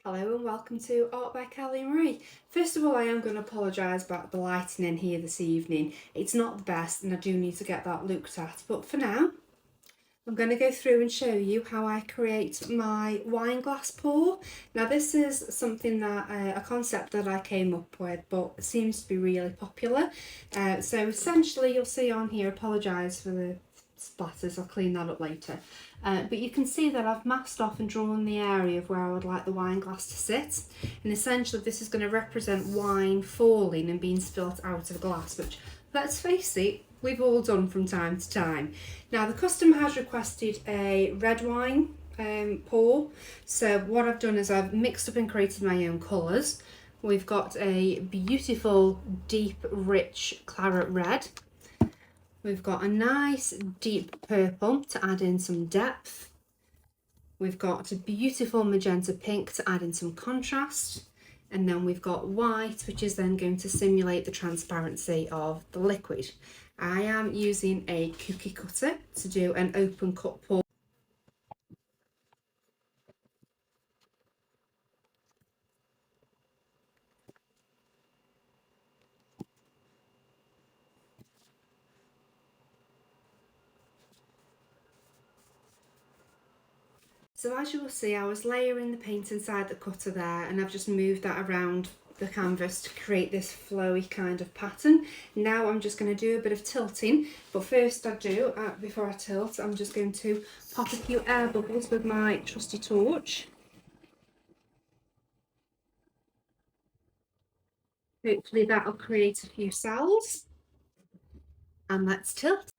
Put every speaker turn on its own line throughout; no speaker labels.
Hello and welcome to Art by Kelly Marie. First of all, I am going to apologise about the lighting in here this evening. It's not the best and I do need to get that looked at, but for now I'm going to go through and show you how I create my wine glass pour. Now this is something that, a concept that I came up with, but it seems to be really popular. So essentially you'll see on here, apologise for the splatters, I'll clean that up later. But you can see that I've masked off and drawn the area of where I would like the wine glass to sit. And essentially this is going to represent wine falling and being spilt out of a glass, which, let's face it, we've all done from time to time. Now the customer has requested a red wine pour. So what I've done is I've mixed up and created my own colours. We've got a beautiful, deep, rich claret red. We've got a nice deep purple to add in some depth. We've got a beautiful magenta pink to add in some contrast. And then we've got white, which is then going to simulate the transparency of the liquid. I am using a cookie cutter to do an open cut pour. So as you will see, I was layering the paint inside the cutter there, and I've just moved that around the canvas to create this flowy kind of pattern. Now I'm just going to do a bit of tilting, but first before I tilt, I'm just going to pop a few air bubbles with my trusty torch. Hopefully that'll create a few cells, and let's tilt.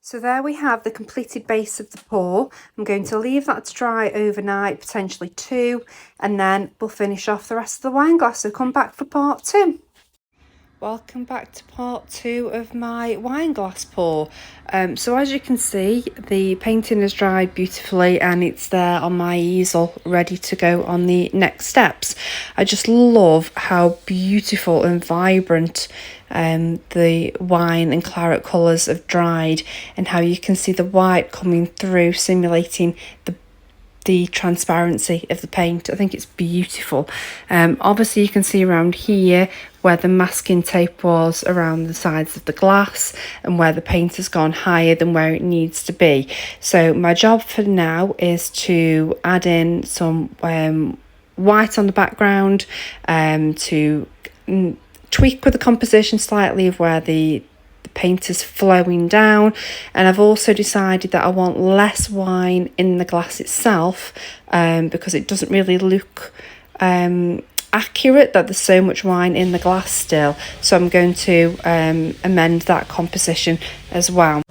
So there we have the completed base of the pour. I'm going to leave that to dry overnight, potentially 2, and then we'll finish off the rest of the wine glass. So come back for part 2. Welcome back to part 2 of my wine glass pour. So as you can see, the painting has dried beautifully and it's there on my easel ready to go on the next steps. I just love how beautiful and vibrant the wine and claret colours have dried, and how you can see the white coming through, simulating the transparency of the paint. I think it's beautiful. Obviously you can see around here where the masking tape was around the sides of the glass and where the paint has gone higher than where it needs to be. So my job for now is to add in some white on the background, to tweak with the composition slightly of where the paint is flowing down. And I've also decided that I want less wine in the glass itself, because it doesn't really look accurate that there's so much wine in the glass still. So I'm going to amend that composition as well.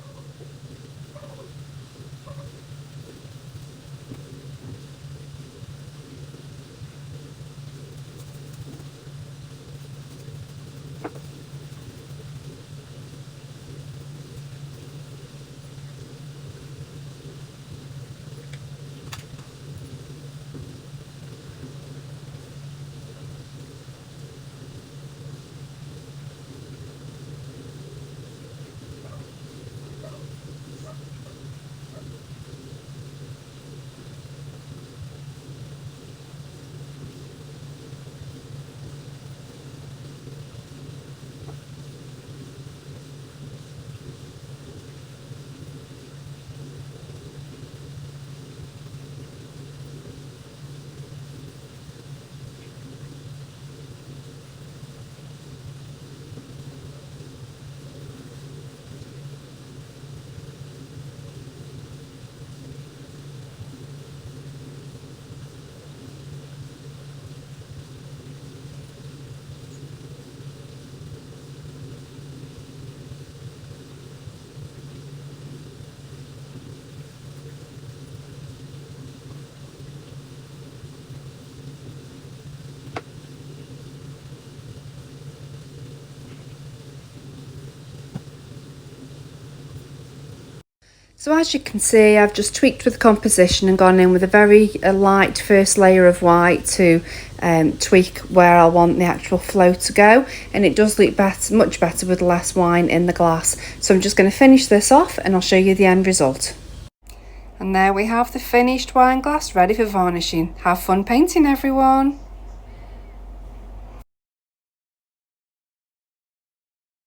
So as you can see, I've just tweaked with the composition and gone in with a very light first layer of white to tweak where I want the actual flow to go, and it does look better, much better with less wine in the glass. So I'm just going to finish this off and I'll show you the end result. And there we have the finished wine glass ready for varnishing. Have fun painting, everyone!